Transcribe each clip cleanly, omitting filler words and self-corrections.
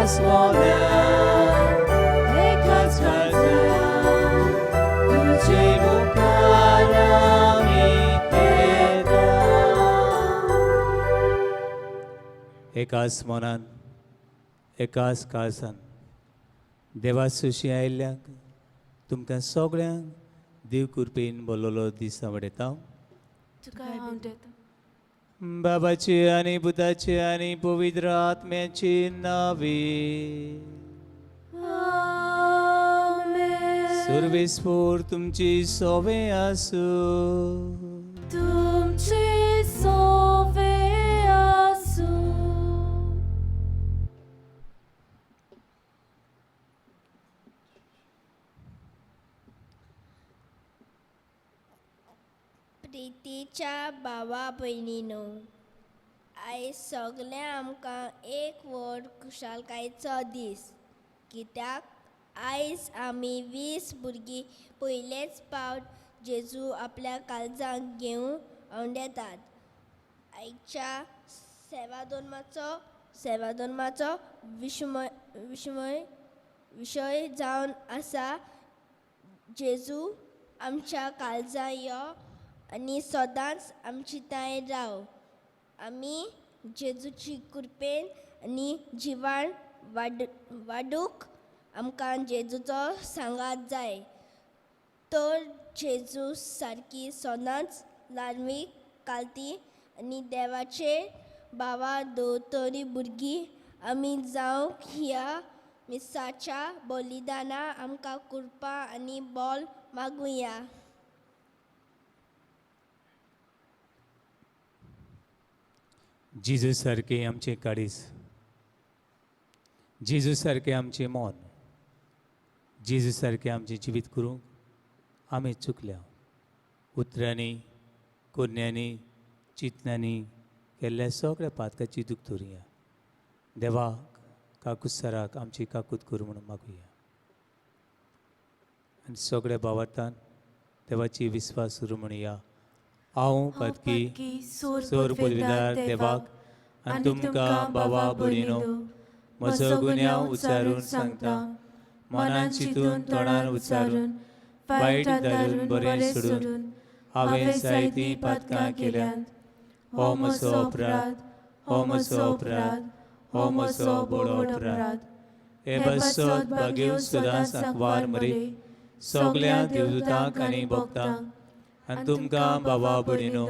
에카스 원한 에카스 갈사 우지 무카라미 에다 एकाच मनान एकाच काळजान देवा सुशी आयिल्ल्याक तुमकां सगळ्यांक देव कृपेन बोललो दीस आवडटा बाबाचे आनी पुताचे आनी पवित्र आत्म्याचे नावे सर्वेस्पोर तुमची सोवे आसूं तुमचे सोवे आसूं प्रितीच्या भावा भयणीनो आयज सगळे आमकां एक व्हड खुशालकायेचो दीस कित्याक आयज आमी 20 भुरगीं पयलेच फावट जेजू आपल्या काळजांत घेवन औंडेतात आयच्या सेवाधर्माचो विशय जावन आसा जेजू आमच्या काळजां यो आनी सदांच आमची ताय राव आमी जेजूची कृपेन आनी जिवाण वाडूंक आमकां जेजूचो सांगात जाय तर जेजू सारकी सदांच लाडवीक कालती आनी देवाचे भावा दोतोरी भुरगीं आमी जावंक ह्या मिसाच्या बलिदाना आमकां कृपा आनी बोल मागुया जेजू सारके आमचे काळीज जेजू सारके आमचे मन जेजू सारके आमचे जिवीत करूंक आमी चुकल्या उतरांनी कोन्यांनी चिंतनांनी केल्ल्या सगळ्या पातकाची दूख धरुया देवाक काकूत सराक आमची काकूत करूं म्हणून मागुया आनी सगळ्या भावार्थान देवाची विस्वास सुरू म्हणुया हांव पदकी सोर पदवीदार देवाक आनी तुमकां भावा भयणीनो म्हजो गुन्यांव उच्चारून सांगता मनान चिंतून तोंडान उच्चारून वायट धरून बरें सोडून हांवें जायतीं पातकां केल्यात हो म्हजो अपराध हो म्हजो अपराध हो म्हजो बडो अपराध हे बसत भाग्यो सदांच आंकवार मरे सगळ्या देवदूतांक आनी भक्तांक आनी तुमकां भावा भयणीनो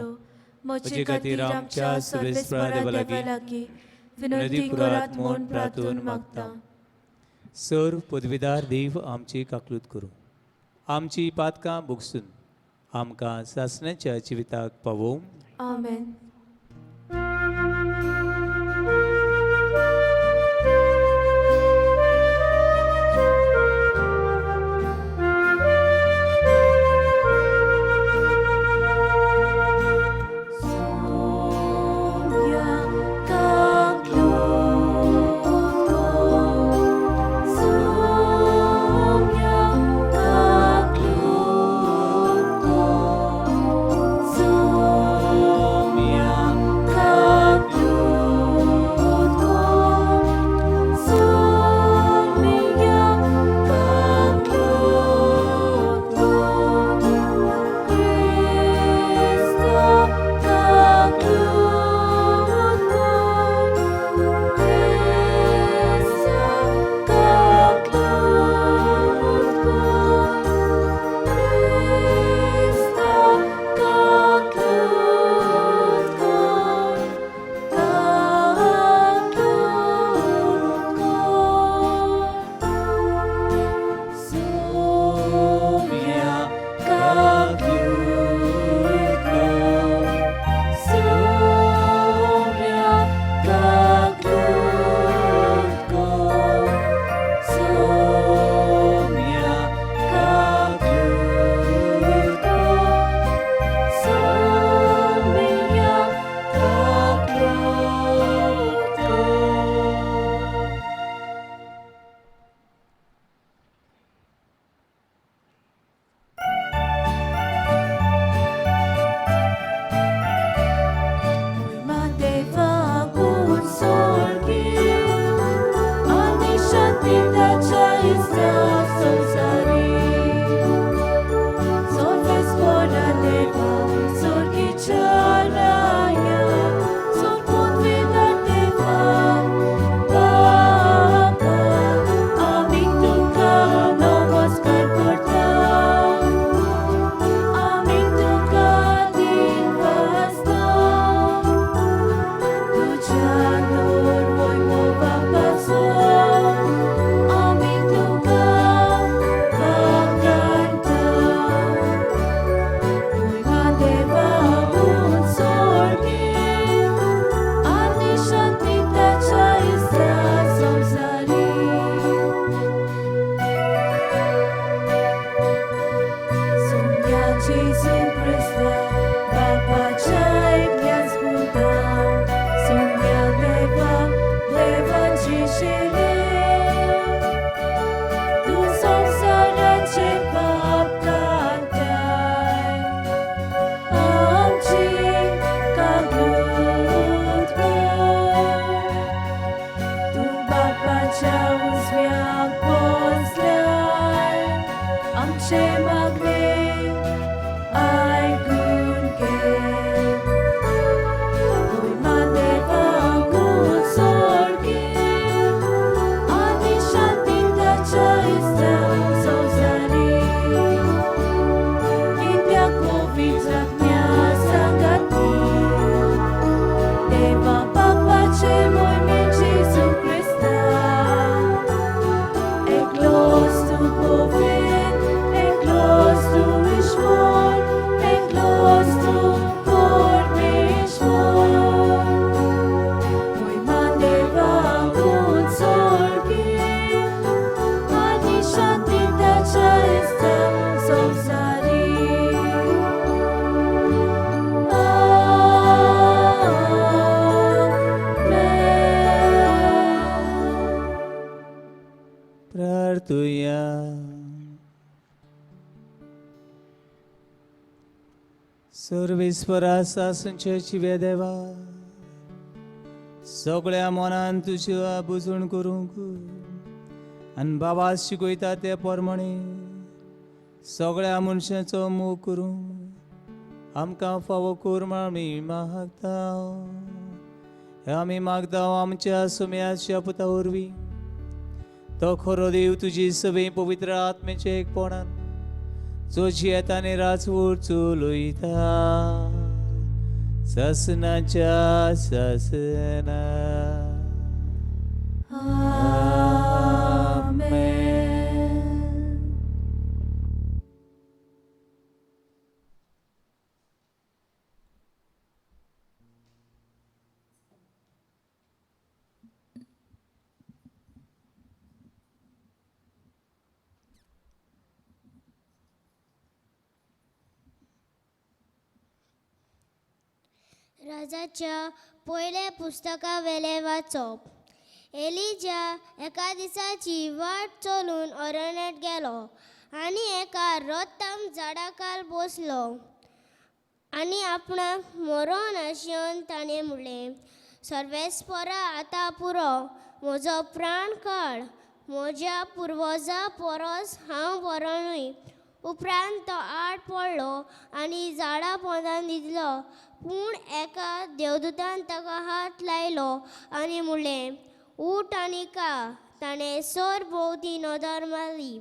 म्हजे खातीर आमच्या सर्वेस्परा देवा लागीं विनंती करात म्हूण प्रार्थून मागता सर पदवीदार देव आमची काकलूत करूं आमची पातकां भोगसून आमकां सासण्याच्या जिविताक पावोवं आमेन Soumya सर्वेस्परा सासूंच्या देवा सगळ्या मनान तुझ्या बुजून करूंक आनी बाबा शिकयता ते प्रमाणे सगळ्या मनशांचो मोग करूंक आमकां फावो कर म्हण आमी मागता. हे आमी मागता आमच्या सुम्याच्या पुता वरवीं तो खरो देव तुजी सगळी पवित्र आत्मेचे एकपणान जोची येताने राजवट चलयता ससनाच्या ससना. राजाच्या पयले पुस्तका वेले वाचप. एलिजा एका दिसाची वाट चलून अरण्यात गेलो आनी एका रथाम झाडाखाल बसलो आनी आपणाक मरोन आशियोन ताणें म्हणलें, सर्वेस्परा आतां पुरो, म्हजो प्राण काड, म्हज्या पुर्वजा परस हांव बरो न्हय. उपरांत तो आड पडलो आनी झाडा पोंदान न्हिदलो. पूण एका देवदूतान ताका हात लायलो आनी म्हणलें, उठ आनी का. ताणें सर भोंवती नदर मारली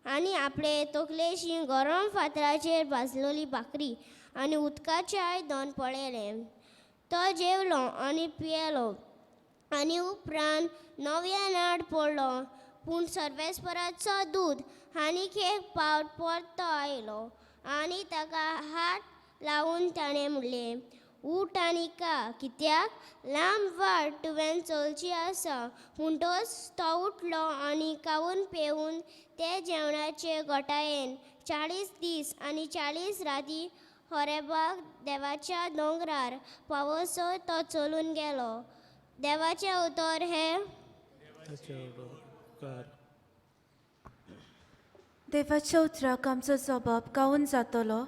आनी आपले तकलेशी गरम फातराचेर भाजलेली भाकरी आनी उदकाचें आयदन पळयलें. तो जेवलो आनी पियेलो आनी उपरांत नव्यान आड पडलो. पूण सर्वेस्पराचो दूत आनीक एक पावट परतो आयलो आनी ताका हात लावून ताणें म्हणलें, उठ आनी का, कित्याक लांब वाट तुवें चलची आसा. म्हणटच तो उठलो आनी खावून पेवून ते जेवणाचे घोटायेन 40 दीस आनी 40 राती होरेबाक देवाच्या दोंगरार पावसर तो चलून गेलो. देवाचें उतर हे. देवाच्या उतराक आमचो जबाब गावून जातलो.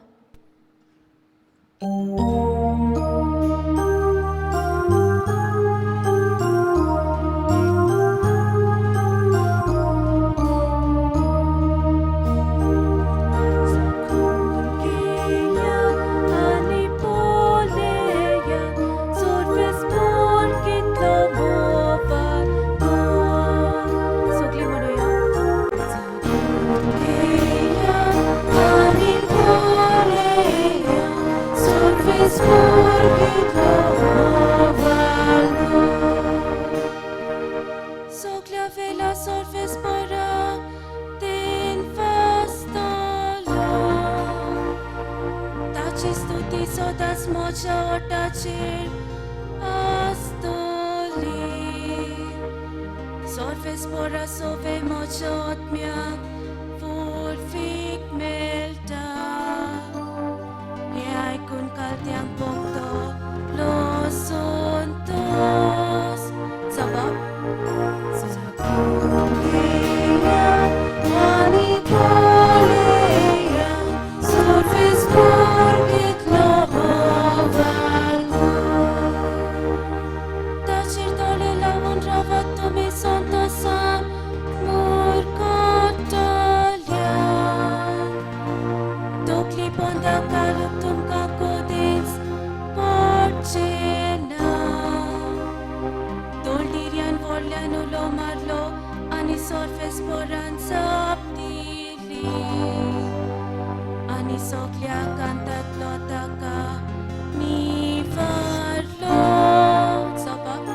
Sorvespora sove mochot miak fik melta Niai kun kaltiang pokto losuntos Sabab Ani poleya Sorvespor kit lohovalgo Tachir dole laun ravat tumi santo sam murkotalian Dokli ponda kalup tum kakodins porcena Doldirian volyan ulo marlo ani sorfes poran saptili Ani soklia kantat lotaka mi varlo Sabab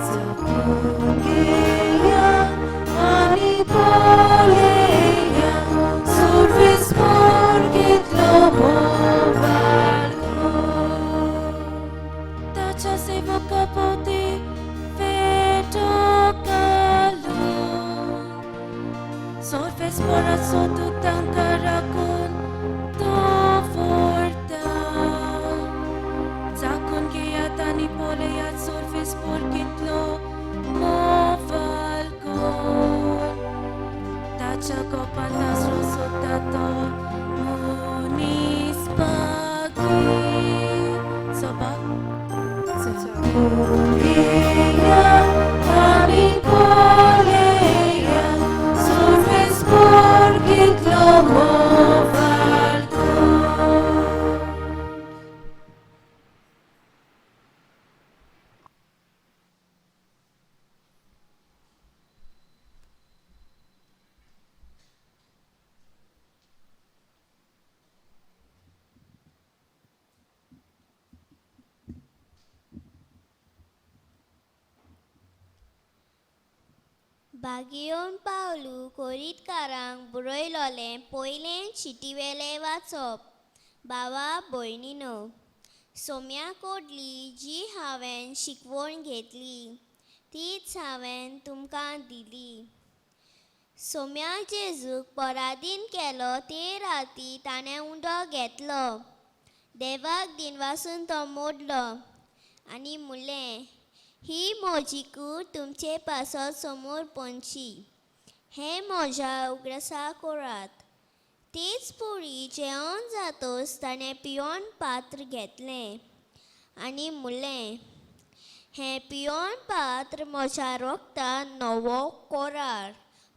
Sabugeya ani poleya Sorvespor kit lohovalgo Tacha seva kapote veto kalon Sorvespor asotu tankarakon to forta Zakon geyatani poleyat Sorvespor kit lohovalgon Tacha ko pantas rosotato munis pag Elia, ani poleja, surves porgit lomovalko. बागेवन पावलू कोरीतकारांक बरयलोलें पयलें चिटीवेलें वाचप. भावा भयणीनो, Saumya coldly जी हांवें शिकवण घेतली तीच हांवें तुमकां दिली. सोम्या जेजूक पराधीन केलो ते राती ताणें उंडो घेतलो. देवाक दिनवासून तो मोडलो आनी म्हणलें, ही म्हजी कूड तुमचे पासत समोर पोंदची. हें म्हज्या उगडासा करात. तेच पोळी जेवण जातोच ताणें पियोन पात्र घेतलें आनी म्हणलें, हें पियोन पात्र म्हज्या रोगतान नवो कोरार.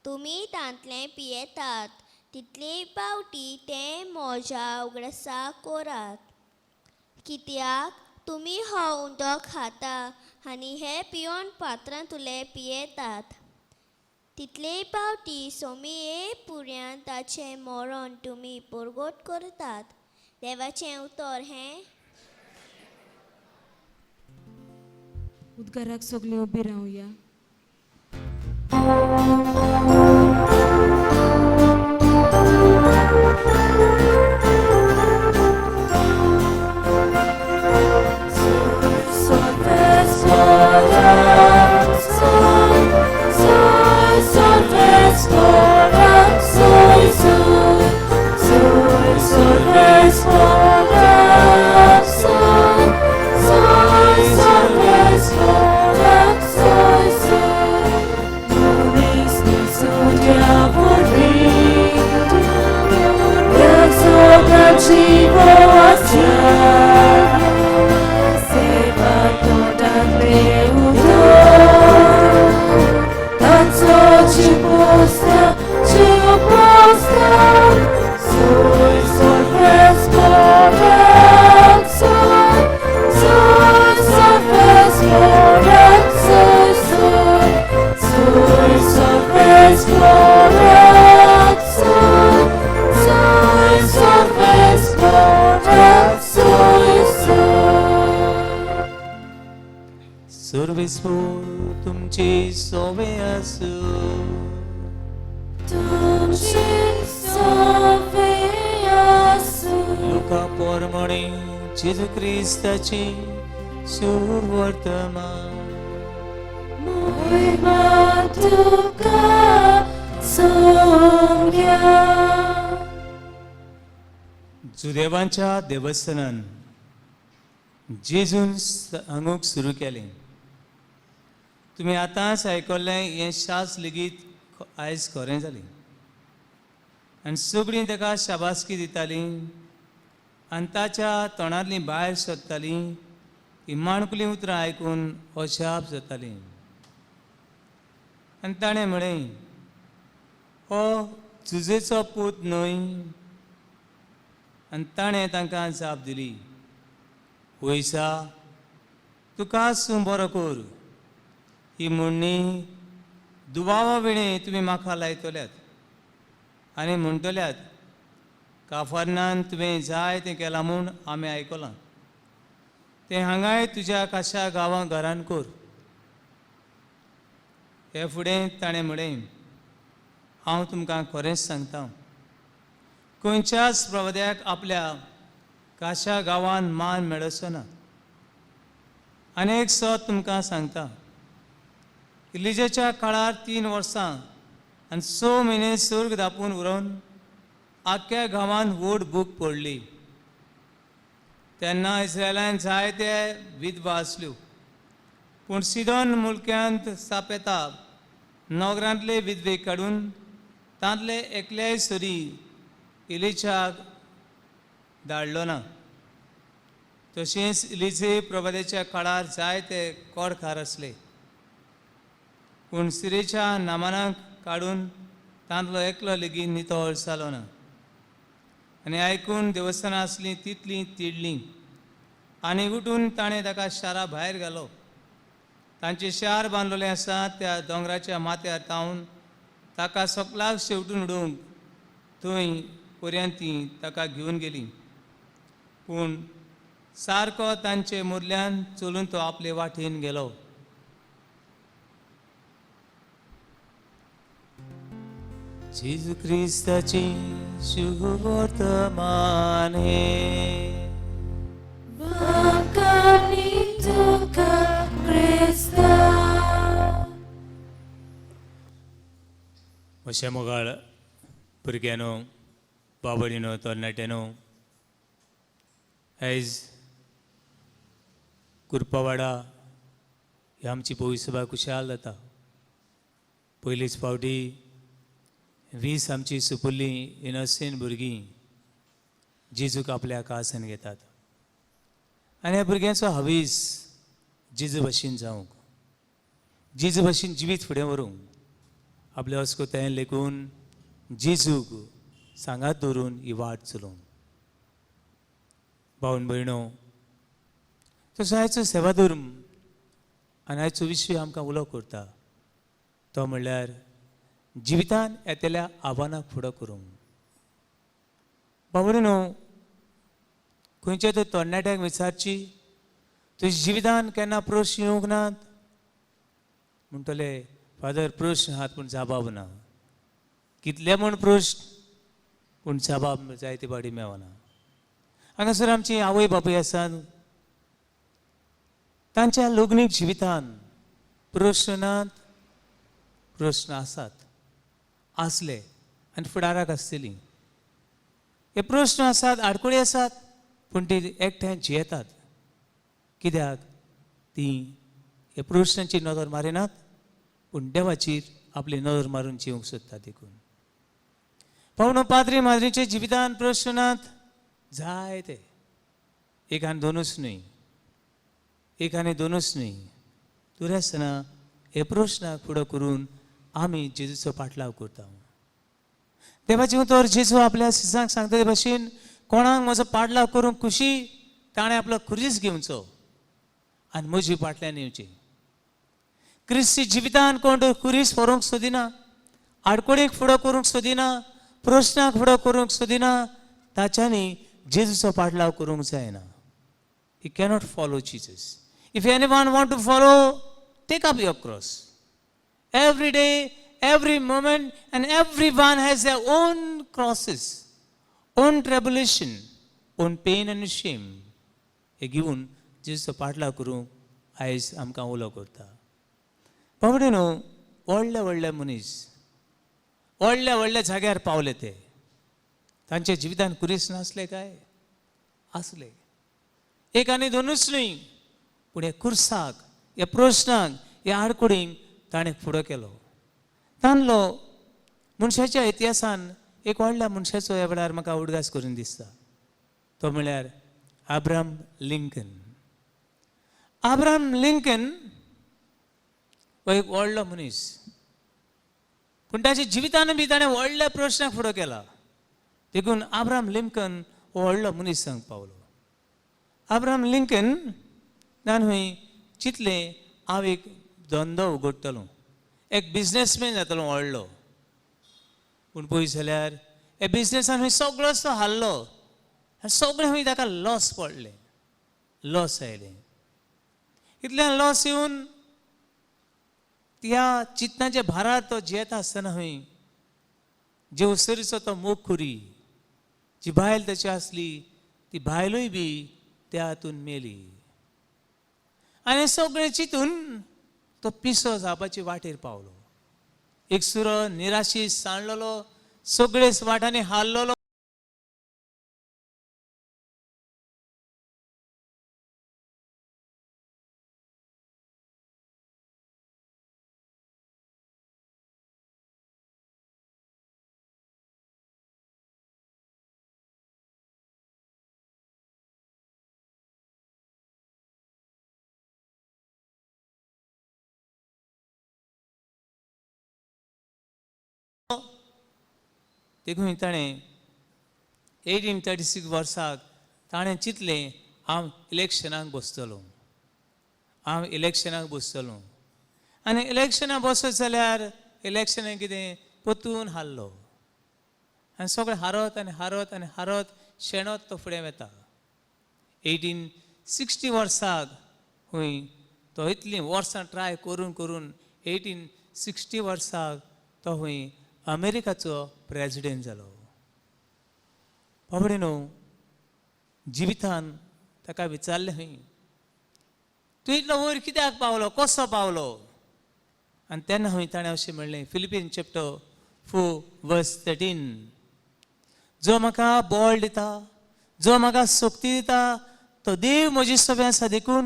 तुमी तांतलें पियेतात तितले पावटी तें म्हज्या उगडासा करात. कित्याक तुमी हो उंडो खाता आनी हें पियोन पात्रांतुलें पियेतात तितले पावटी सोमये पुर्यान ताचें मरण तुमी परगट करतात. देवाचें उतर हें. उद्गाराक सगळीं उबी रावया. सर्वेस्वर तुमची सोवे आसू. तुमची सोवे आसू. लुका पोरमणे जेजू क्रिस्ताची सुवर्तमान. महिमा तुका सोम्या. जुदेवांच्या देवस्थानान जेजून सांगूंक सुरू केलें. तुमी आतांच आयकल्लें हें शास लेगीत आयज खरें जालें. आनी सगळीं ताका शाबासकी दितालीं आनी ताच्या तोंडांतलीं भायर सरतालीं ती माणकुलीं उतरां आयकून अजाप जातालीं. आनी ताणें म्हळें, हो जुजेचो पूत न्हय. आनी ताणें तांकां जाप दिली, वयसा तुका आसूं बरो कर. ही म्हणणी दुबावा विणे तुमी म्हाका लायतल्यात आनी म्हणटल्यात, काफरनान तुवें जाय तें केलां म्हूण आमी आयकलां. तें हांगाय तुज्या काशा गांवां घरान कर. हे फुडें ताणें म्हळें, हांव तुमकां खरेंच सांगतां, खंयच्याच प्रवाद्याक आपल्या काशा गांवांत मान मेळचो ना. आनी एक सत तुमकां सांगता, इलिजाच्या काळार 3 वर्सां आनी 6 म्हयने सर्ग धांपून उरोवन आख्ख्या गांवांत व्हड भूक पडली. तेन्ना इस्रायलांत जायते विधवा आसल्यो. पूण सिदोन मुल्क्यांत सापेता नगरांतले विधवे काडून तांतले एकल्याय सरी इलिजाक धाडलो ना. तशेंच इलिजे प्रभादेच्या काळार जायते कोडकार असले पूण सिरेच्या नामानाक काडून तांतलो एकलो लेगीत नितळ जालो ना आनी आयकून देवस्थानां आसलीं तितलीं तिडलीं आनी उठून ताणें ताका शारा भायर घालो तांचे शार बांदलेलें आसा त्या दोंगराच्या माथ्यार तावन ताका सकलाक शेवटून उडोवंक थंय पर्यंत तीं ताका घेवन गेलीं पूण सारको तांचे मदल्यान चलून तो आपले वाटेन गेलो जेजू क्रिस्ताची शुभ वर्तमान हे Bakanituka Krista. अशें मोगाळ भुरग्यानो बाबडीनो तरणाट्यानो आयज कुरपावाडा ही आमची भोवसभा खुशाल जाता पयलींच फावटी 20 आमची सुपुल्लीं इनोसेंट भुरगीं जेजूक आपल्या काळजांत घेतात आनी ह्या भुरग्यांचो हवीस जेजू भाशेन जावंक जेजू भाशेन जिवीत फुडें व्हरूंक आपले अस्कोतायेन लेखून जेजूक सांगात दवरून ही वाट चलोवंक भावन भयणो तसो आयचो सेवा धर्म आनी आयचो विशय आमकां उलो करता तो म्हणल्यार जिवितान येतल्या आव्हानाक फुडो करूंक भावणीनो खंयच्या तरी तरणाट्याक विचारची तुज्या जिवितान केन्ना प्रश्न येवंक नात म्हणटले फादर प्रश्न आहात पूण जबाब ना कितले म्हूण प्रश्न पूण जबाब जायते पाटी मेळना हांगासर आमची आवय बापूय आसात तांच्या लग्नीक जिवितान प्रश्न नात प्रश्न आसात आसले आनी फुडाराक आसतलीं हे प्रश्न आसात आडखळी आसात पूण ती एकठांय जियेतात कित्याक ती हे प्रश्नांची नदर मारिनात पूण देवाचेर आपली नदर मारून जिवंक सोदतात देखून पावणो पाद्री माद्रीचे जिवितान प्रश्न नात जायते एक आनी दोनूच न्हय एक आनी दोनूच न्हय तुरे आसतना हे प्रश्नाक फुडो करून आमी जेजूचो पाटलाव करता देवाचे उतर जेजू आपल्या सिसांक सांगता ते भाशेन कोणाक म्हजो पाटलाव करूंक खुशी ताणें आपलो खुरीस घेवचो आनी म्हजी फाटल्यान येवची क्रिस्ती जिवितान कोण खुरीस व्हरूंक सोदिना आडकोळीक फुडो करूंक सोदिना प्रश्नाक फुडो करूंक सोदिना ताच्यांनी जेजूचो पाटलाव करूंक जायना ही cannot follow Jesus if anyone want to follow take up your cross every day, every moment, and everyone has their own crosses, own tribulation, own pain and shame. हे घेवन जेजूचो पाटलाव करूंक आयज आमकां उलो करता बाबडे न्हू व्हडले व्हडले मनीस व्हडल्या व्हडल्या जाग्यार पावले ते तांच्या जिवितान कुरीस नासले काय आसले एक आनी दोनूच न्हय पूण हे कुर्साक ह्या प्रश्नाक ह्या आडकुडींक ताणें फुडो केलो ताणलो मनशाच्या इतिहासान एक व्हडल्या मनशाचो ह्या वेळार म्हाका उडगास करून दिसता तो म्हळ्यार अब्राहम लिंकन हो एक व्हडलो मनीस पूण ताच्या जिवितान बी ताणें व्हडल्या प्रश्नाक फुडो केला देखून अब्राहम लिंकन हो व्हडलो मनीस जावंक पावलो अब्राहम लिंकन ताणें चिंतलें हांव एक धंदो उगडटलो एक बिजनेसमॅन जातलो व्हडलो पूण पळयत जाल्यार हे बिजनेसान खंय सगळोच तो हारलो आनी सगळें खंय ताका लॉस पडलें लॉस आयलें इतल्यान लॉस येवन ह्या चिंतनाच्या भारार तो जियेता आसतना खंय जेवसरीचो तो मोग खुरी जी बायल ताची आसली ती बायलूय बी त्या हातून मेली आनी सगळें चिंतून तो पिसो जावपाचे वाटेर पावलो एक सुरो निराशीत सांडलेलो सगळेच वाटांनी हारलेलो देखून ताणें 1836 वर्साक ताणें चिंतलें हांव इलेक्शनाक बसतलों, हांव इलेक्शनाक बसतलों. आनी इलेक्शनाक बसत जाल्यार इलेक्शनाक कितें परतून हारलो. आनी सगळें हारत आनी हारत आनी हारत शेणत तो फुडें वता. 1860 वर्साक हूंय तो इतलीं वर्सां ट्राय करून करून 1860 वर्साक तो हूंय अमेरिकाचो प्रेजिडेंट जालो. बाबडे न्हू, जिवितान ताका विचारलें हूंय तूं इतलो वयर कित्याक पावलो, कसो पावलो. आनी तेन्ना हूंय ताणें अशें म्हणलें, फिलिपीन चॅप्टर 4 वर्स 13, जो म्हाका बळ दिता, जो म्हाका शक्ती दिता, तो देव म्हजी सगळें आसा देखून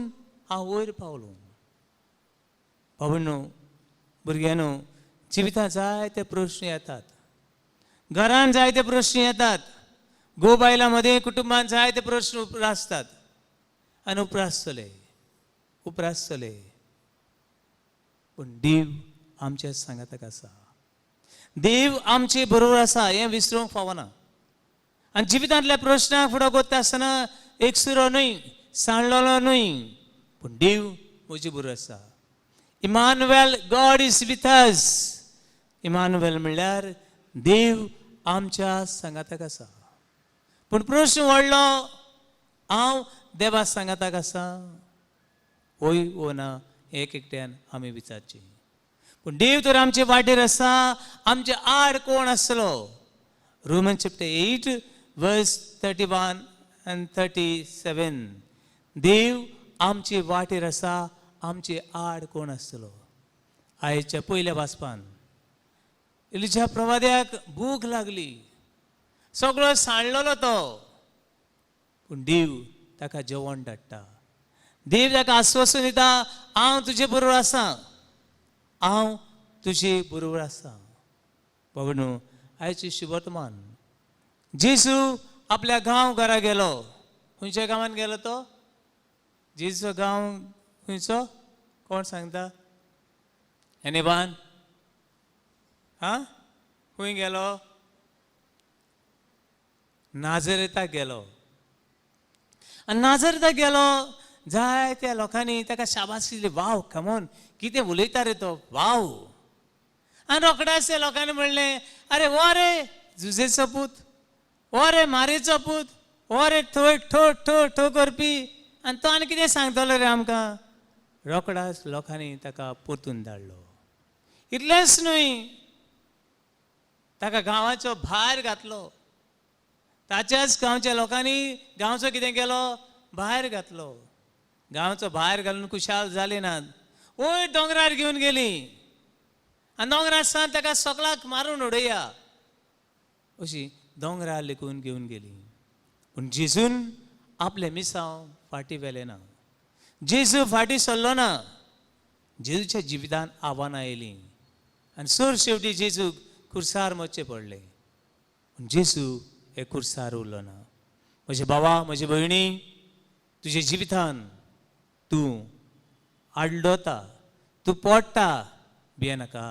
हांव वयर पावलो. बाबडो भुरग्यानो, जिवितांत जायते प्रश्न येतात, घरान जायते प्रश्न येतात, घोव बायलां मदें कुटुंबांत जायते प्रश्न उपरासतात आनी उपरासतले. पूण देव आमच्या सांगाताक आसा, देव आमचे बरोबर आसा हें विसरूंक फावना. आनी जिवितांतल्या प्रश्नाक फुडो करता आसतना एकसुरो न्हय, सांडलेलो न्हय, पूण देव म्हजे बरोबर आसा. Emmanuel, God is with us. Emmanuel म्हणल्यार देव आमच्या सांगाताक आसा. पूण प्रश्न व्हडलो, हांव देवा सांगाताक आसा ओय वो ना, एक एकट्यान आमी विचारचें. पूण देव तर आमचे वाटेर आसा, आमचे आड कोण आसलो. रोमन चॅप्टर 8 वर्स 31 and 37, देव आमचे वाटेर आसा, आमचे आड कोण आसलो. आयच्या पयल्या वाचपान एलिजा प्रवाद्याक भूक लागली, सगळो सांडलेलो तो, पूण देव ताका जेवण धाडटा. देव ताका आश्वासन दिता, हांव तुजे बरोबर आसा, हांव तुजे बरोबर आसा. बाबडो, आयचे शुभवर्तमान, जेजू आपल्या गांव घरा गेलो. खंयच्या गांवांत गेलो तो? जेजूचो गांव खंयचो? कोण सांगता? एनीवन? खंय गेलो? नाझरेताक गेलो. आनी नाझरेताक गेलो, जायत्या लोकांनी ताका शाबासकी दिली. वाव, कमोन, कितें उलयता रे तो, वाव. आनी रोखडेच त्या लोकांनी म्हणलें, अरे वो रे जुजेचो पूत, वो रे मारेचो पूत, वो रे थंय ठो ठो ठो करपी. आनी तो आनी कितें सांगतलो रे आमकां. रोखडाच लोकांनी ताका परतून धाडलो. इतलेंच न्हय, ताका गांवाचो भायर घातलो. ताच्याच गांवच्या लोकांनी गांवचो कितें केलो, भायर घातलो. गांवचो भायर घालून खुशाल जाले नात, वयर दोंगरार घेवन गेली. आनी दोंगरार सावन ताका सगळ्याक मारून उडया अशी दोंगरार लेकून घेवन गेली. पूण जेजून आपले मिसांव फाटीं व्हेलें ना. जेजू फाटीं सरलो ना. जेजूच्या जिवितांत आव्हानां येयलीं आनी सर शेवटी जेजूक खुर्सार मरचें पडलें. पूण जेजू हे खुर्सार उरलो ना. म्हजे भावा, म्हजे भयणी, तुजे जिवितांत तूं आडलोता, तूं पडटा, भियेनाका.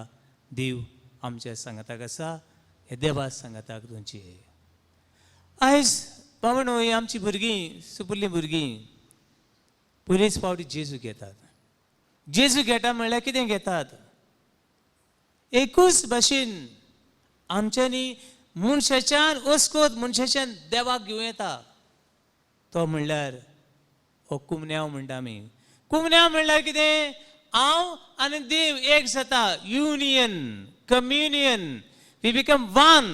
देव आमच्या सांगाताक आसा. हे देवा सांगाताक तुमची. आयज बाबा ही आमची भुरगीं, सुपुल्लीं भुरगीं पयलीच फावटी जेजू घेतात. जेजू घेता म्हणल्यार कितें घेतात? एकूच भाशेन आमच्यांनी मनशाच्यान वचकोत मनशाच्यान देवाक घेवं येता. तो म्हणल्यार हो कुमन्यांव म्हणटा आमी. कुमन्यांव म्हणल्यार कितें? हांव आनी देव एक जाता. Union, communion. We become one.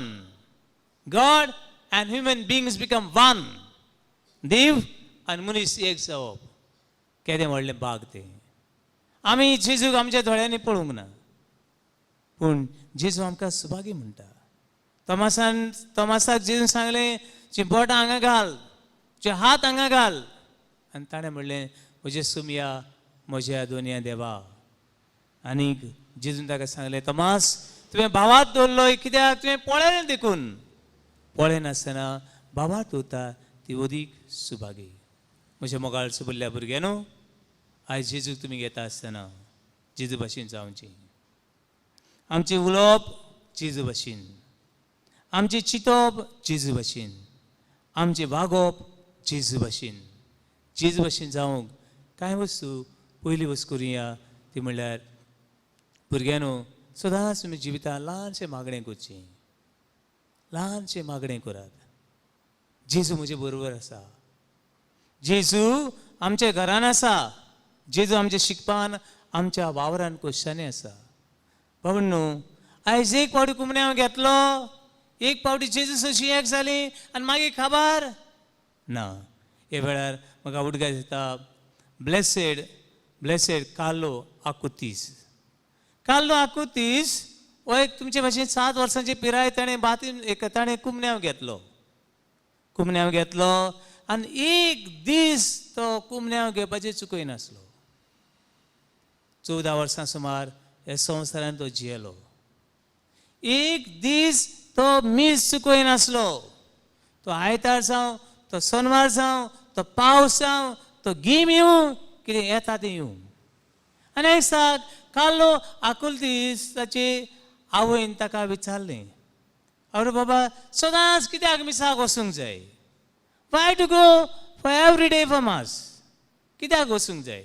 God and human beings become one. देव आनी मनीस एक जावप. केदें व्हडलें भाग तें. आमी जेजूक आमच्या दोळ्यांनी पळोवंक ना, पूण जेजू आमकां सुभागी म्हणटा. तोमासाक जेजून सांगलें, तुजी बोटां हांगा घाल, तुजे हात हांगा घाल. आनी ताणें म्हणलें, म्हजे सुमया, म्हज्या दोनया देवा. आनीक जेजून ताका सांगलें, तोमास, तुवें भावात दवरलो कित्याक? तुवें पळयलें देखून. पळयनासतना बाबा दवरता ती अदीक सुभागी. म्हज्या मोगाळ सुबुल्ल्या भुरग्यानो, आयज जेजूक तुमी घेता आसतना जेजू भाशेन जावचें. आमचें उलोवप जेजू भाशेन, आमचे चिंतप जेजू भशेन, आमचे वागप जेजू भशेन. जेजू भशेन जावंक कांय वस्तू पयली वस्त करुया ती म्हणल्यार भुरग्यानो सदांच तुमी जिवितांत ल्हानशें मागणें करचें. ल्हानशें मागणें करात. जेजू म्हजे बरोबर आसा. जेजू आमच्या घरान आसा. जेजू आमच्या शिकपान आमच्या वावरान कोशांनी आसा. भावंडो, आयज एक पावटी कुमणे हांव घेतलो, एक पावटी जेजू अशी एक जाली आनी मागीर खबर ना. हे वेळार म्हाका उदकां येता ब्लेसेड कार्लो आकुतीस. कार्लो आकुतीस हो एक तुमचे भाशेन 7 वर्सांची पिराय ताणें कुमण्याव घेतलो आनी एक दीस तो कुमण्याव घेवपाचें चुकयनासलो. 14 वर्सां सुमार ह्या संवसारान तो जियेलो. एक दीस तो मीस चुकयनासलो. तो आयतार जावं, तो सोनवार जावं, तो पावस जावं, तो गीम येवं, कितें येता तें येवं. आनी एक साक कार्लो आकुलतीस ताचे आवयन ताका विचारलें, अरे बाबा, सदांच कित्याक मिसाक वचूंक जाय? Why to go for every day for mass? कित्याक वचूंक जाय?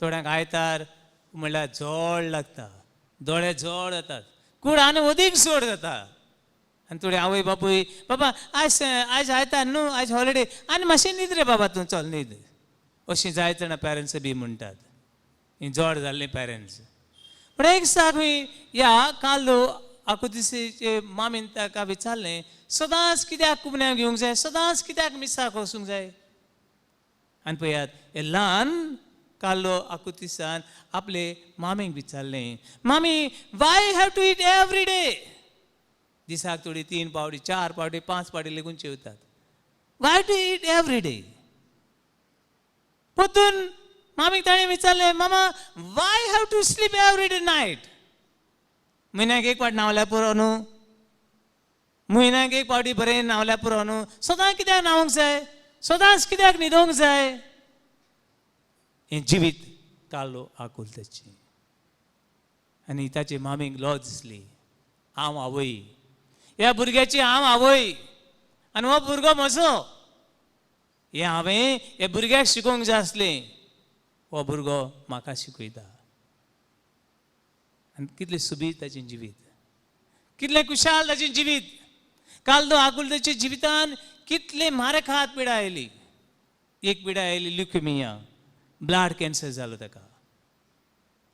थोड्यांक आयतार म्हणल्यार जड लागता, दोळे जड जातात, कूड आनी अदीक जड जाता. आनी थोडे आवय बापूय, बाबा आयज आयतार न्हू, आयज हॉलिडे, आनी मातशें न्हीद रे बाबा तूं, चल न्हीद. अशीं जायत जाणां पॅरंट्स बी म्हणटात, ही जड जाल्लीं पॅरंट्स. पण एक साक ह्या कार्लो आकुतीसचे मामीन ताका विचारलें, सदांच कित्याक कुमण्याक घेवंक जाय? सदांच कित्याक मिसाक वचूंक जाय? आनी पळयात, हे ल्हान कार्लो आकुतीसान आपले मामीक विचारलें, मामी, why have to eat every day? दिसाक थोडी 3 पावटी, 4 पावटी, 5 पावटी लेगून जेवतात. Why to eat every day? परतून मामीक ताणें विचारलें, मामा, why have to sleep every day night? म्हयन्याक एक पावटी न्हावल्यार पुरो न्हू? म्हयन्याक एक पावटी बरें न्हावल्यार पुरो न्हू? सदां कित्याक न्हावंक जाय? सदांच कित्याक न्हिदोंक जाय? हें जिवीत कार्लो आकुलतेचें. आनी ताचे मामीक लज दिसली, हांव आवय, ह्या भुरग्याची हांव आवय, आनी हो भुरगो म्हजो. हें हांवें हे भुरग्याक शिकोवंक जाय आसलें, हो भुरगो म्हाका शिकयता. आनी कितलें सुबीत ताचें जिवीत, कितलें कुशाल ताचें जिवीत. कार्लो आकुलतेच्या जिवितान कितले मारखात पिडा आयली. एक पिडा आयली ल्युकेमिया, ब्लड कॅन्सर जालो ताका.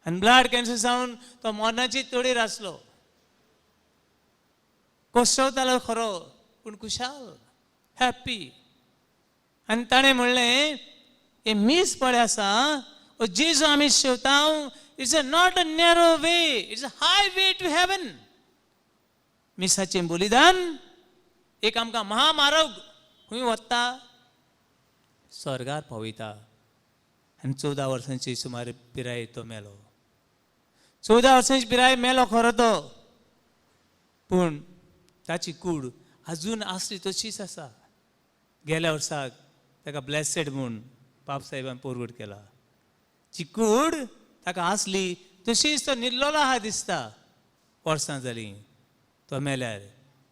आनी ब्लड कॅन्सर जावन तो मरणाचे तोडेर आसलो. कोसळतालो खरो, पूण कुशाल, हॅप्पी. आनी ताणें म्हणलें, हे मीस पळय आसा, हो जेजू आमी शेवता, it's not a narrow way, it's a high way to heaven. मिसाचें बलिदान एक आमकां महामार्ग खंय वता, स्वर्गार पावयता. आनी 14 वर्सांची सुमार पिरायेर तो मेलो. 14 वर्सांची पिरायेर मेलो खरो तो, पूण ताची कूड अजून आसली तशीच आसा. गेल्या वर्साक ताका ब्लेसेड म्हूण बाब साहेबान पोरगूट केला. ती कूड ताका आसली तशीच तो निर्लोला आहा दिसता. वर्सां जालीं तो मेल्यार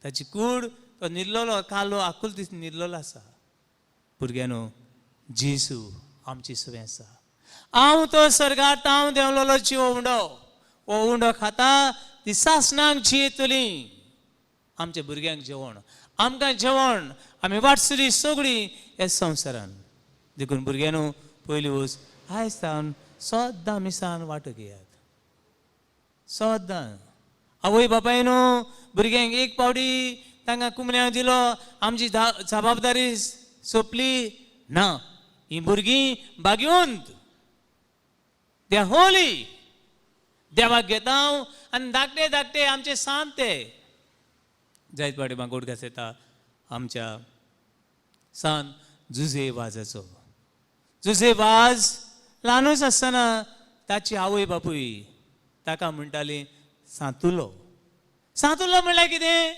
ताची कूड तो निर्लोलो कार्लो आकुलतीस निर्लोलो आसा. भुरग्यानो, जेजू आमची सवय आसा. हांव तो स्वर्गार तांव देंवलोलो चिवो उंडो, हो उंडो खाता ती सासणांक जियेतली. आमच्या भुरग्यांक जेवण, आमकां जेवण, आमी वाटसरी सगळीं ह्या संवसारान. देखून भुरग्यानो, पयली वच आयज सावन सद्दां मिसान वांटो घेयात. सद्दां आवय बापायनो, भुरग्यांक एक पावटी तांकां कुमण्याक दिलो, आमची जबाबदारी सोंपली ना. ही भुरगीं भाग्यवंत, दे आर होली. देवाक घेता आनी धाकटे धाकटे आमचे सांते. जायत पावटी म्हाका उडकास येता आमच्या सान जुजे वाजाचो. जुजे वाज ल्हानूच आसतना ताची आवय बापूय ताका म्हणटाली सांतुलो. सांतुलो म्हणल्यार कितें?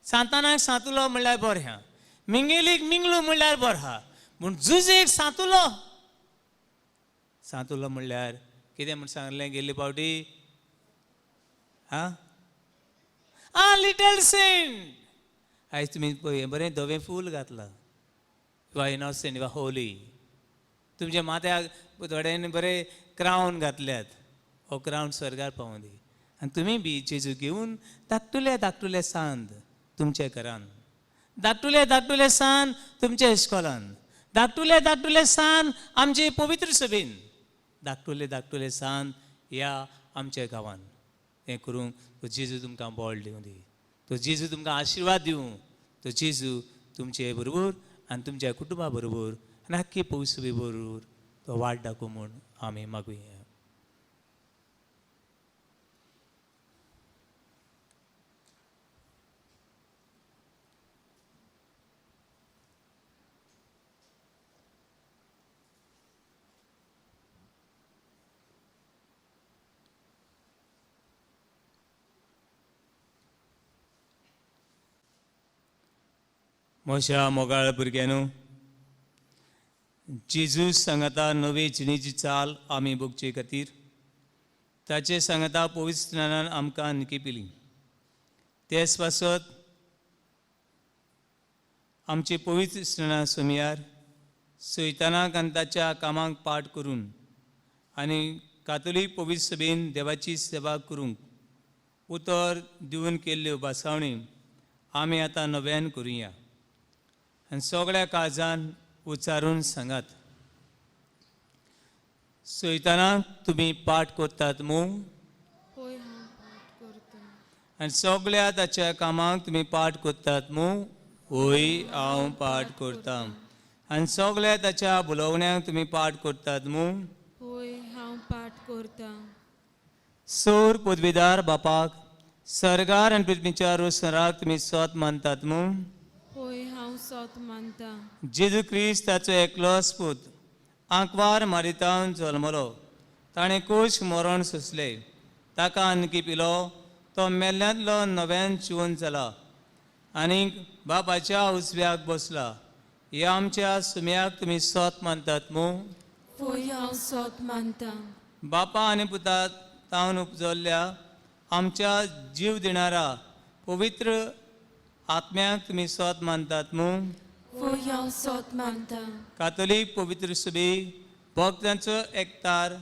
सांतानाक सांतुलो म्हणल्यार बरें हा, मिंगेलीक मिंगलू म्हणल्यार बरें हा, पूण जुजेक सांतुलो. सांतुलो म्हणल्यार कितें म्हूण सांगलें गेल्ली पावटी? Little saint. आयज तुमी पळय बरें धवें फूल घातलां वा इनोसेंट वा होली. तुमच्या माथ्याक थोड्यांनी बरें क्रावन घातल्यात. हो क्रावन स्वर्गार पावूं दी. आनी तुमी बी जेजू घेवन धाकटुले सांत तुमच्या घरान, धाकटुले सांत तुमच्या इस्कॉलान, धाकटुले सांत आमचे पवित्र सभेन, धाकटुले सांत ह्या आमच्या गांवान. हें करूंक तो जेजू तुमकां बळ दिवं दी. तो जेजू तुमकां आशिर्वाद दिवं. तो जेजू तुमचे बरोबर आनी तुमच्या कुटुंबा बरोबर आनी आख्खे पवित्र सभे बरोबर तो वाट दाखोव म्हूण आमी मागुया. मोशा मोगाळ भुरग्यानो, जेजू सांगता नवे जिणेची चाल आमी भोगचे खातीर ताचे सांगता पवित्र स्नानान आमकां निकेपिली. तेच पासत आमचे पवित्र स्नाना सोमयार सैतानाक आनी ताच्या कामाक पाट करून आनी कातोलीक पवित्र सभेन देवाची सेवा करूंक उतर दिवन केल्ल्यो भासावणी आमी आतां नव्यान करुया. आनी सगळ्या काळजान उच्चारून सांगात. सैतानाक तुमी पाट करतात मू, होय हांव पाठ करतां. आनी सगळ्या ताच्या कामाक तुमी पाट करतात मू, होय हांव पाट करतां. आनी सगळ्या ताच्या बुलावण्यांक तुमी पाट करतात मू, होय हांव पाठ करतां. सोर पदवीदार बापाक सर्गार आनी पृथ्वीच्या रोसराक तुमी स्वत मानतात मू, होय हांव सोत मानतां. जेजू क्रिस्त ताचो एकलोच पूत आंकवार मारितावन जल्मलो. ताणें कुश मरण सोंसले, ताका आणकी पिलो, तो मेल्ल्यांतलो नव्यान जिवन जाला आनीक बापाच्या उजव्याक बसला. ह्या आमच्या सुम्याक तुमी स्वत मानतात मू, होय हांव सोत मानतां. बापा आनी पुतात तावन उपजल्ल्या आमच्या जीव दिणारा पवित्र आत्म्याक तुमी स्वत मानतात मू, होय हांव सोत मानतां. कातोलीक पवित्र सभे भक्तांचो एकतार,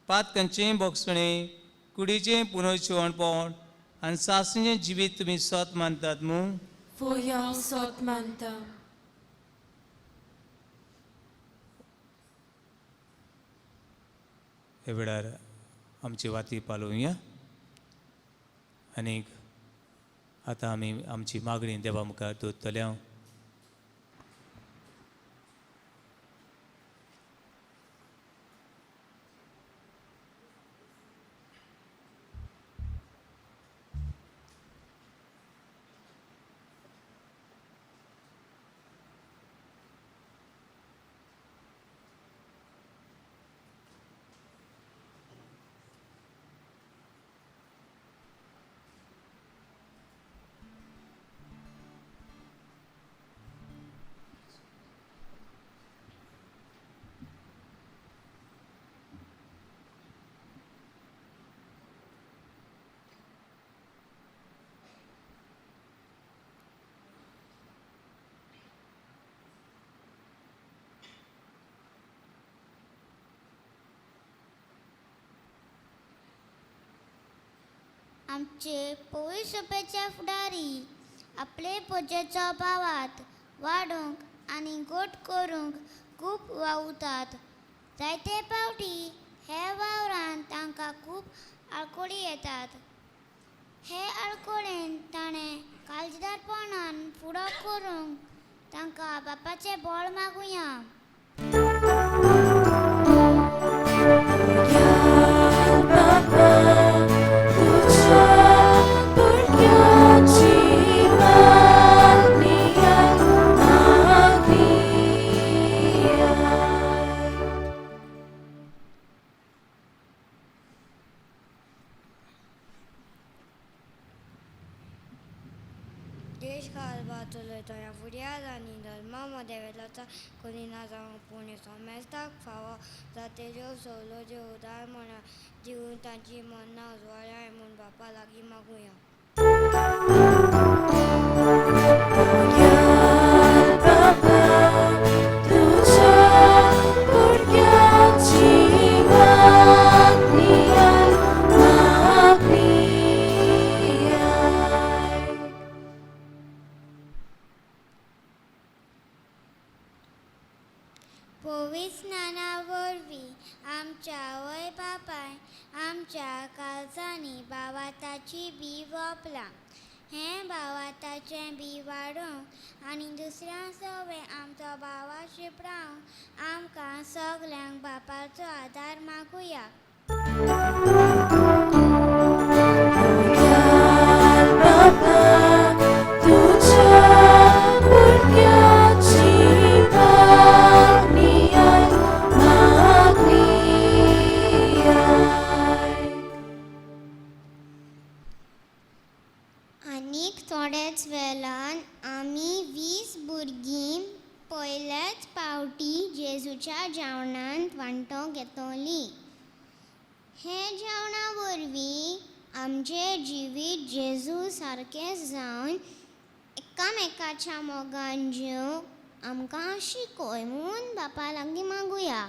पातकांचें भोगसणें, कुडीचें पुनर्जिवणपण आनी सासणेचें जिवीत तुमी स्वत मानतात मू, होय हांव सोत मानतां. हे वेळार आमची वाती पालोवया. आनीक आतां आमी आमची मागणी देवा मुखार दवरतल्या. आमचे पवित्र सभेचे फुडारी आपले पोजेचो भावात वाडोवंक आनी गोट करूंक खूब वावुरतात. जायते फावटी हे वावरांत तांकां खूब आडखळी येतात. हे आडखळेन ताणें काळजीदारपणान फुडो करूंक तांकां बापाचें बळ मागुया. देश कारभार चलयता ह्या फुडयार आनी धर्मामध्ये वेलाचा कोणी ना जावंक पुणे सोमेस्ताक फावो जातेल्यो सवलो ज्यो उदार म्हणा दिवन तांची मन्नां उजवाडाय म्हूण बापा लागीं मागुया. आनी भावाताची बी वपला. हें भावाताचें बी वाडोवंक आनी दुसऱ्यांक सगळें आमचो भावा शिपरावंक आमकां सगल्यांक बापाचो आदार मागुया. आनीक थोडेच वेळान आमी 20 भुरगीं पयलेच पावटी जेजूच्या जेवणांत वांटो घेतली. हे जेवणा वरवीं आमचें जिवीत जेजू सारकें जावन एकामेकाच्या मोगान जेवंक आमकां शिकोय म्हूण बापा लागीं मागुया.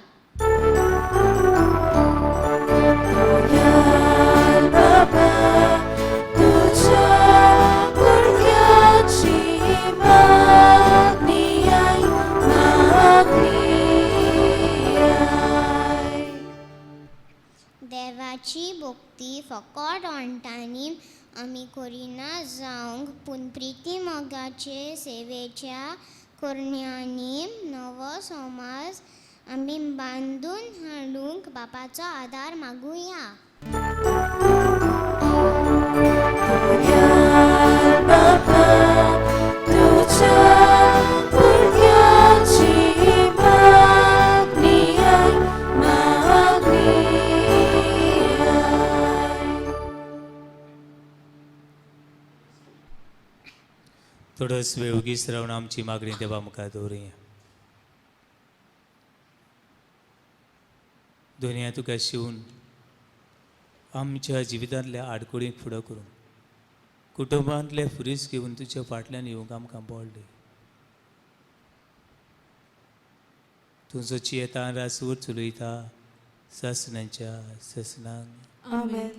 देवाची भक्ती फकत ओंटांनी आमी करिना जावंक पूण प्रिती मोगाचे सेवेच्या करण्यांनी नवो समाज आमी बांदून हाडूंक बापाचो आदार मागुया. थोडोस वेळ उगीच रावन आमची मागणी देवा मुखार दवरुया. दुनिया तुका शिवून आमच्या जिवितांतले आडकोळीक फुडो करून कुटुंबांतले फुरीस घेवन तुज्या फाटल्यान येवंक आमकां बळ दी. तुजो चियेतान रासवूर चलयता ससनांच्या ससनांक. आमेन.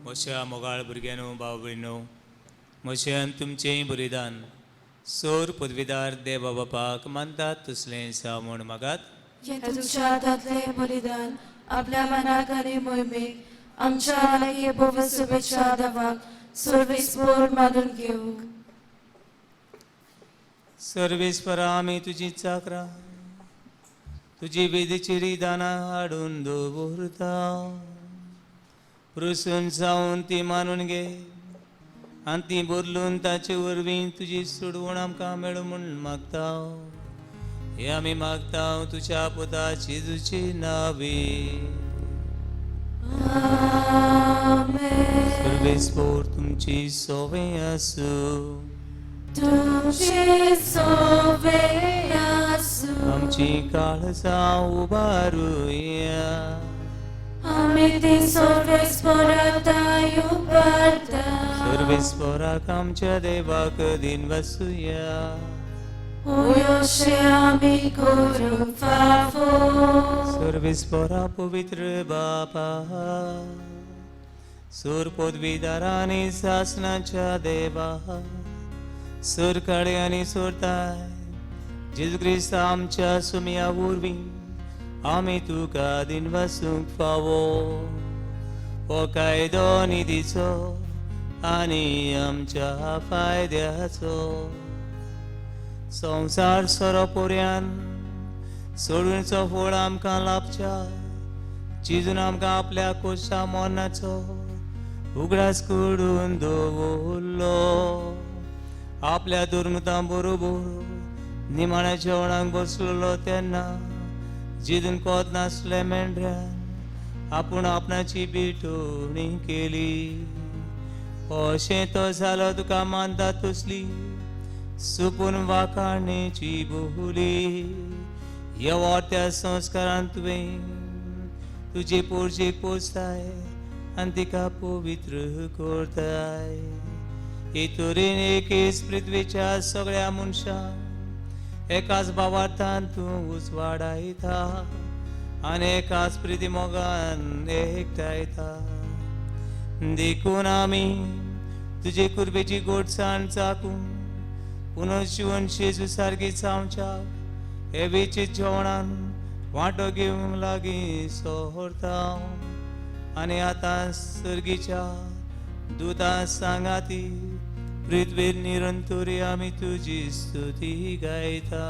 म्हज्या मोगाळ भुरग्यांनो भाव भयणो, म्हजें तुमचें बलिदान सोर पदवीदार देवा बापाक मानतात तसलें सा म्हूण मागात. हे तुमच्या हातांतले बलिदान आपल्या मनाक आनी मोहिमेक आमच्या आलागी भव्य शुभेच्छा देवाक सर्वेस्पर मानून घेवंक. सर्वेस्परा आमी तुजी चाकरां तुजी वेदचिरी दानां हाडून दवरता. प्रसून जावन ती मानून घे आनी ती बदलून ताचे वरवीं तुजी सोडवण आमकां मेळूं म्हूण मागता. हे आमी मागता तुज्या पुता जेजूचे नांवे. सर्वेस्पोर तुमची सोवें आसूं. तुझे सोवे आसू. आमची काळजां उबारुया. आमी ती सर्वेस्पराताय उबारता. सर्वेस्पराक आमच्या देवाक दिन वसूया. Oyosze आमी करूं फावो. सर्वेस्परा पवित्र बापा, सूर पदवीदार आनी शासनाच्या देवा, सूर काळे आनी सोरताय जेजू क्रिस्त आमच्या सुमया वरवीं आमी तुका दिन वसूंक फावो. हो कायदो निधीचो आनी आमच्या फायद्याचो. संसार सोरोपर्यान सोडूनचो फळ आमकां लाभच्या जेजून आमकां आपल्या कोशा मोनाचो उगडास करून दवरलो. आपल्या दुर्मतां बरोबर निमाण्या जेवणाक बसलेलो तेन्ना जेजून कोत नासले मेंढऱ्यान आपूण आपणाची बिटोवणी केली. अशें तो जालो तुका मानता तसली सुपून वाखाणेची बोली. ह्या त्या संस्कारान तुवें तुजे पोरजेक पोसताय आनी तिका पवित्र करताय. हे तरेन एकेच पृथ्वीच्या सगळ्या मनशांक एकाच भावार्थान तूं उजवाडायता आनी एकाच प्रिती मोगान एकठायता. देखून आमी तुजे कुर्बेची गोडसाण चाकून पुनर्जीवन जेजू सारकी चावच्या हे वेचीत जेवणान वांटो घेवंक लागीं सोरता. आनी आतां सर्गीच्या दुतां सांगाती पृथ्वीर निरंतरी आमी तुजी स्तुती गायता.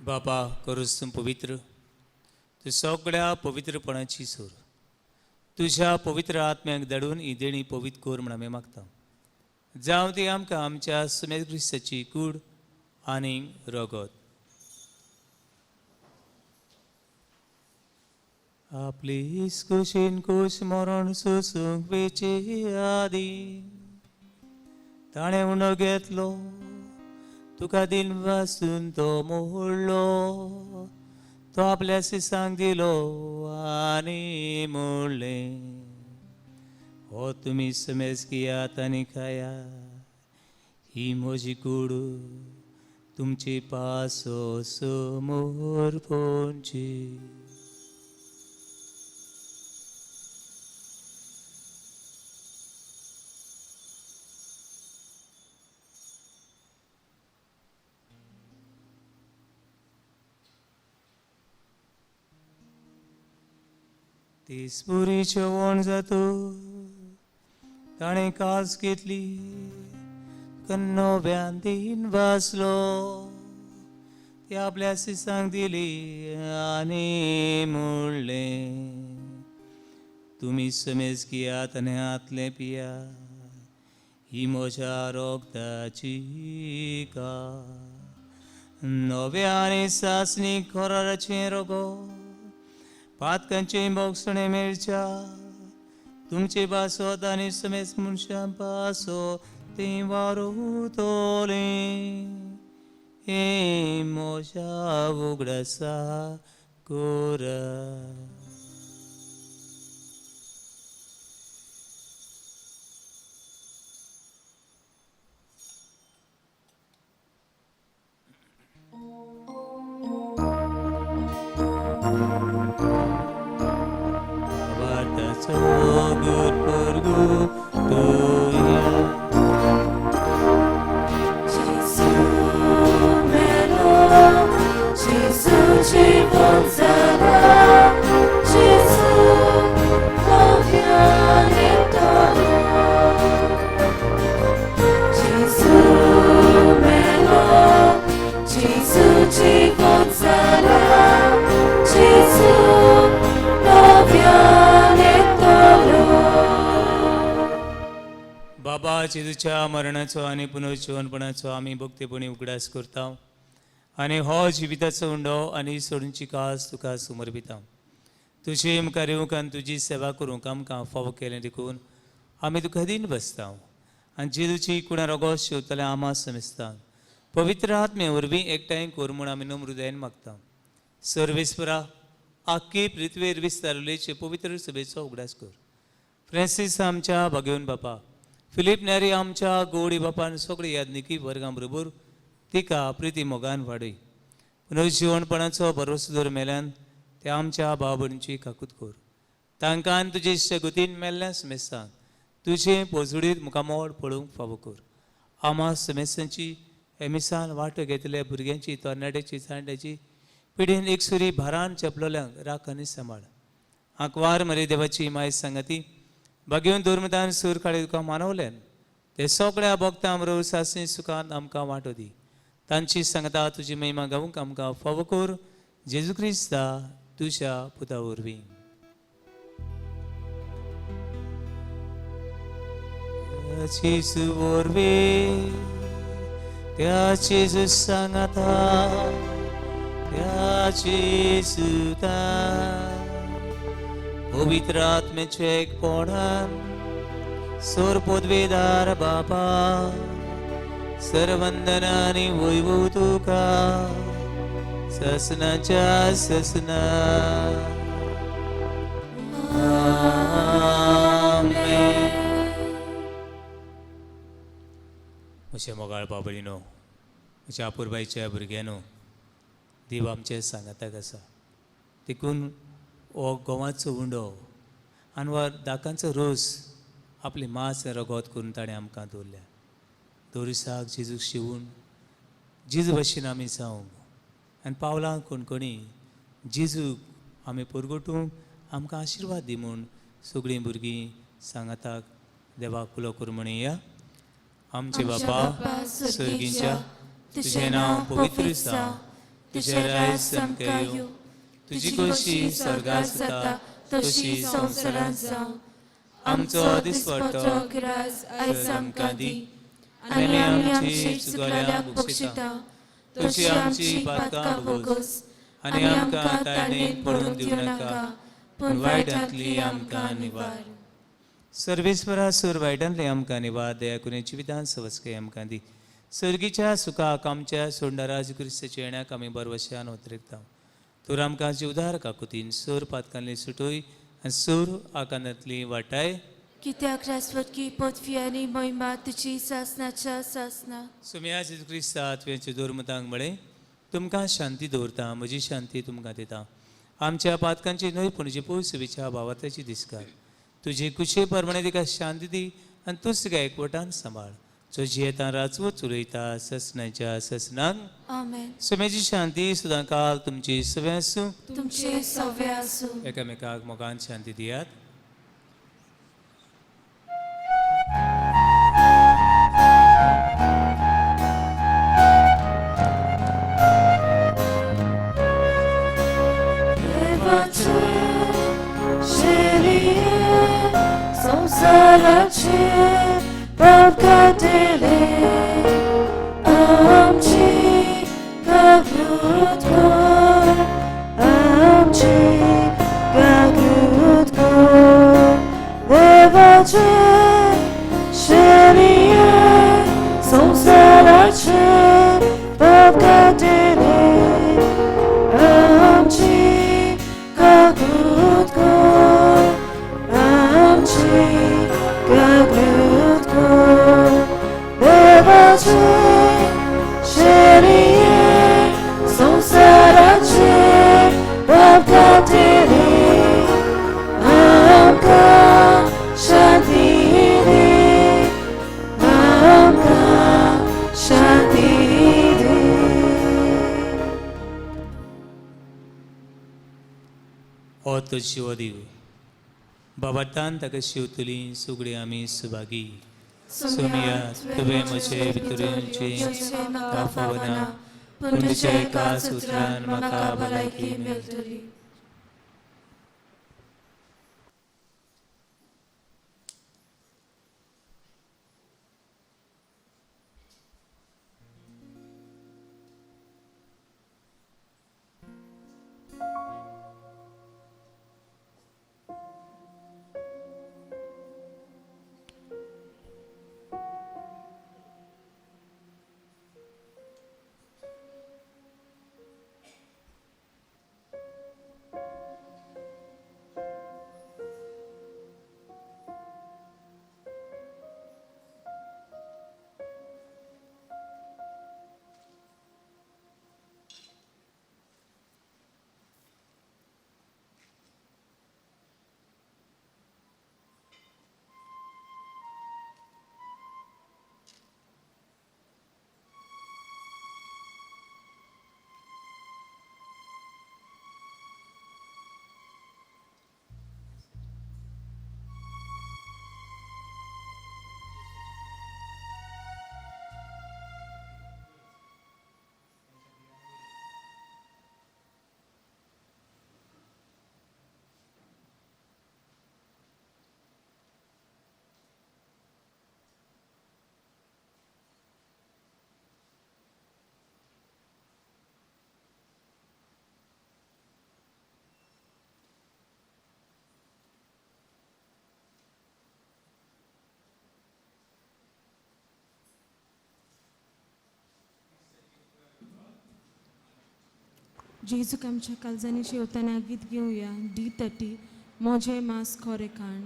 बापा करूस तूं पवित्र, तूं सगळ्या पवित्रपणाची सोर. तुज्या पवित्र आत्म्याक धाडून ही देणी पवित्र कर म्हण आमी मागता. जावं ती आमकां आमच्या सुमेध क्रिस्ताची कूड आनी रगत. आपली कुशीन कुश मरण सोसूंक वेचे आदी ताणें उणो घेतलो, तुका दिन वासून तो मोडलो. तो आपल्या सिसांक दिलो आनी मोडलें. हो तुमी समेज कियात आनी खाया, ही म्हजी कूड तुमची पासो समोर पोंची. तिसपुरी जेवण जातो ताणें कास घेतली, कन्नोव्यान दिन वाचलो. ती आपल्या शिसांक दिली आनी म्हणले तुम्ही समेज कियात आनी हातले पिया ही म्हज्या रोगताची का नवे आनी सासणी खोराचे रोगो पातकांचे बोगसणे मेळच्या तुमचे बासोत आनी समेज मनशां पासो ते वारुतोले हे मोशा उगडसा कोरा so good for good to you. Jesus, melo, Jesus, Chifonzara, Jesus, confianitolo. Jesus, melo, Jesus, Chifonzara, Jesus, बाबा जेजूच्या मरणाचो आनी पुनर्जीवनपणाचो आमी भक्तीपणी उगडास करता आनी हो जिविताचो उंडो आनी सोडूंची कास तुका समर्पिता तुजे मुखार येवंक आनी तुजी सेवा करूंक आमकां फावो केलें देखून आमी तुका दिन बसता आनी जेजूची कुणा रोगोस शेवतले आमा समेस्ता पवित्र आत्मे वरवीं एकठांय कर म्हूण आमी नम्र हृदयान मागता सर्वेस्परा आख्खी पृथ्वीर विस्तारलेचे पवित्र सभेचो उगडास कर फ्रांसीस आमच्या भाग्यवन बापा फिलीप नॅरी आमच्या गोडी बापान सगळी यादनिकी वर्गां बरोबर तिका प्रिती मोगान वाडय पुनर्जीवनपणाचो भरोसो दवर मेल्यान ते आमच्या भाव भयणीची काकूत कर तांकां तुजे शेगुतीन मेल्ल्या समेस्तांक तुजे पोजडीत मुखामोड पळोवंक फावो कर आमा समेस्तांची एमिसान वांटो घेतल्या भुरग्यांची तरणाट्याची जाणट्याची पिढीन एक सुरी भारान चपलोल्यांक राख आनी सांबाळ आंकवार मरे देवाची माय सांगाती भाग्यवन दुर्मदान सूर काळी तुका मानवल्यान ते सगळ्या भक्तां बरोबर सासणी सुखांत आमकां वांटो दी तांची सांगता तुजी महिमा गावूंक आमकां फावो कर जेजू क्रिस्ता तुज्या पुता वरवीं जेजू वरवीं त्या जेजू सांगता त्या जेजूता पवित्र आत्मेचे एकपणान सोर पदवेदार बापा सर्वंदनानी वैभव तुका ससनाच्या ससना म्हज्या मोगाळ बाबळीनो म्हज्या आपुरबाईच्या भुरग्यानो देव आमचे सांगाताक आसा देखून हो गोवाचो उंडो आनी वा दाकांचो रोस आपली मास रगत करून ताणें आमकां दवरल्या दवरिसाक जेजूक शिवून जेजू भशेन आमी जावंक आनी पावलां कोणकोणी जेजूक आमी परगटूंक आमकां आशिर्वाद दी म्हूण सगळीं भुरगीं सांगाताक देवाक उलो करूं म्हणया आमचे बापा सर्गीच्या तुजें नांव पवित्र जावं तुजें रायज सामकें येवं तुजी कशी स्वर्गांत जाता तशी संवसारांत जावं आमचो दिसपट्टो गिराज आयज आमकां दी आनी आमची चुकल्यांक बक्षिता तशी आमची पातकां भोगोस आनी आमकां तायणेक पडून दिवं नाका पूण वायटांतली आमकां निवार सर्वेस्परा सूर वायटांतली आमकां निवार दया करून जिवितांत सवस्काय आमकां दी सर्गीच्या सुखाक आमच्या सोंडाराज क्रिस्ताच्या येण्याक आमी बरवशान उतरयता तर आमकां जीवदार काकुतीन सूर पातकांतली सुटोय आनी सूर आकांतांतली वाटाय कित्याक रासवटकी पदवी आनी महिमा तुजी सासनाच्या सासना सुम्या जेजू क्रिस्ता तुवेंचे दोरमतांक मळे तुमकां शांती दवरता म्हजी शांती तुमकां दिता आमच्या पातकांची न्हय पूण जी पयसुवेच्या भावार्थाची दिसकार तुजे कुशे प्रमाणे तिका शांती दी आनी तूंच तिका एकवटान सांबाळ जो जियेता राजवत चलयता ससनाच्या ससनाक आमेन सुम्याची शांती सुद्दां काल तुमची सवे आसूं तुमचे सव्य आसूं एकामेकाक मोगान शांती दियात संसाराचे पाप काढले आमची कागद कर आमची कागद कर देवाचे शरीर संसाराचे पाप काढले आमची कागद कर आमची कागद कर देवाचे शरीर संसाराचे पाप काढले आमकां शांती दे आमकां शांती दे. ओतो शिव दिव बाबातान ताका शिवतली सुगडे आमी सुभागी सोमिया तुवें म्हजे भितरूनची काफवना पूण तुज्या एका सुत्रान म्हाका भलायकी मेळटली. जेजूक आमच्या काळजांनी शेवताना गीत घेऊया D30 मोजे मास खोरे खाण.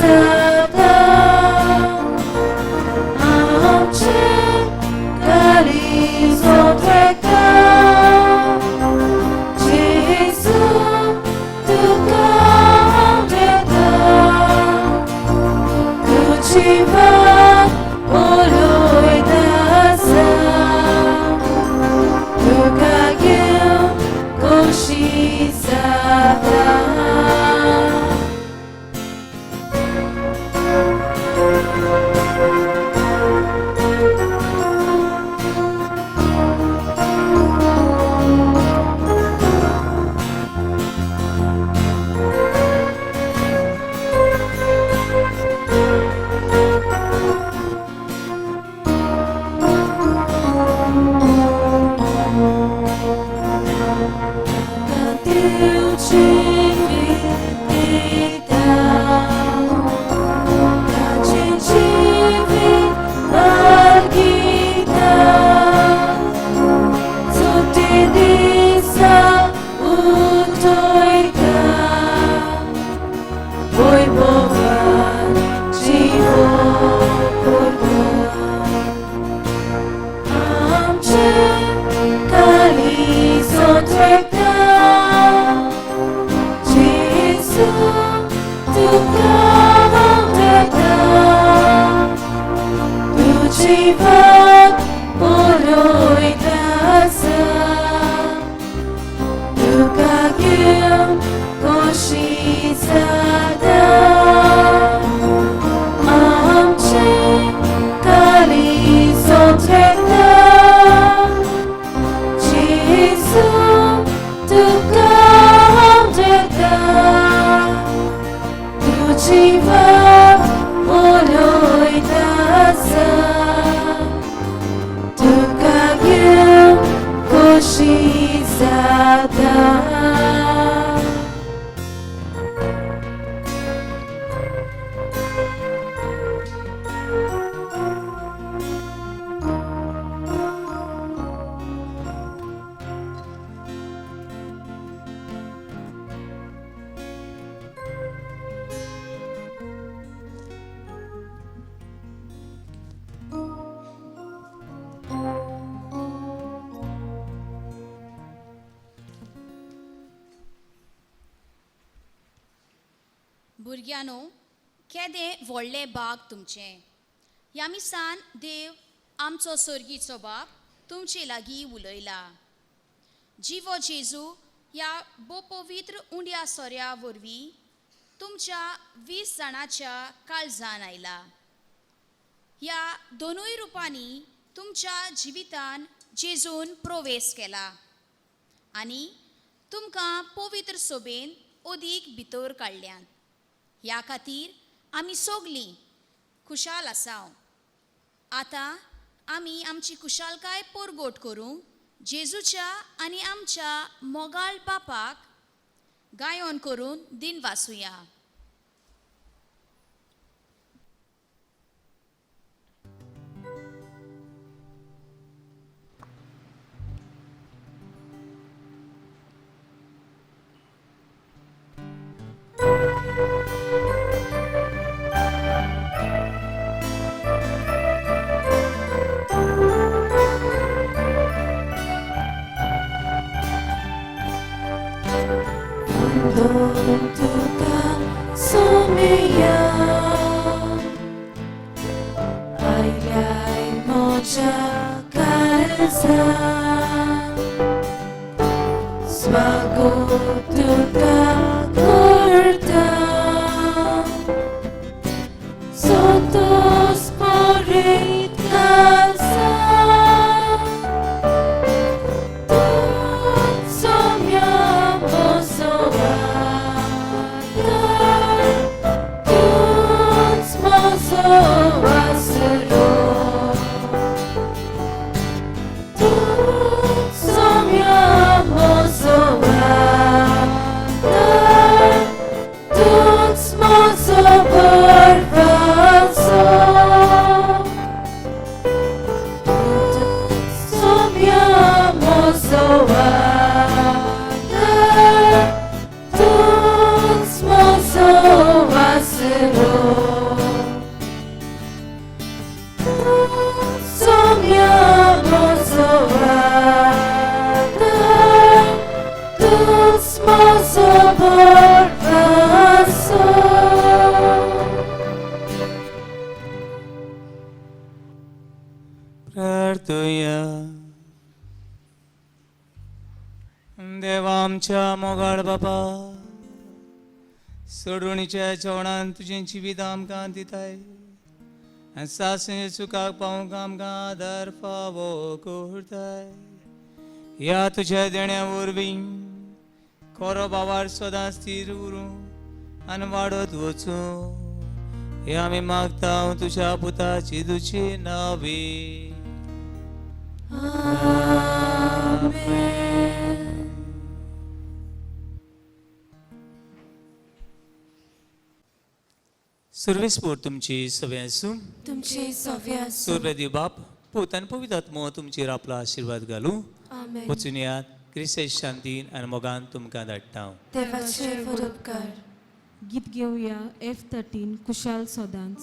sada amche kalizoteka Jesu tukandeta tuchiva oloidasa tukagil koshisada भुरग्यानो केदें व्हडलें बाग तुमचें ह्या मिसान देव आमचो सर्गीचो बाप तुमचे लागीं उलयला जिवो जेजू ह्या बो पवित्र उंड्या सोऱ्या वरवीं तुमच्या 20 जाणांच्या काळजान आयला ह्या दोनूय रुपांनी तुमच्या जिवितान जेजून प्रवेश केला आनी तुमकां पवित्र सोबेन ओदीक भितर काडल्यान ह्या खातीर आमी सोगलीं खुशाल आसाव आतां आमी आमची खुशालकाय परगोट करूंक जेजूच्या आनी आमच्या मोगाळ बापाक गायोन करून दिन वासुया तुका सोमेया आयलाय मोच्या काळजान स्वागत तुका करता सोतोस पोरीत काळजा तूं सोम्या मोसोवा Lord. मागतोया. देवा आमच्या मोगाळ बापा, सोडवणीच्या जेवणान तुझे जिवीत आमकां दिताय. सासने चुकाक पावूंक आमकां आदार फावो करताय. ह्या तुझ्या देण्या वरवीं खरो भावार सदां स्थिर उरूं आनी वाडत वचूं हे आमी मागता तुझ्या पुताची तुझी नावे. सर्वेस्पोर तुमची सवय आसूं. तुमची सव्य आसूं. सूर्यदेव बाप पूत आनी पवित्र आत्मो तुमचेर आपलो आशीर्वाद घालूं. आमेन. वचून यात क्रिस्ताचे शांतीन आनी मोगान तुमकां धाडटा. देवाचे उपकार. गीत घेऊया F13 कुशाल सदांच.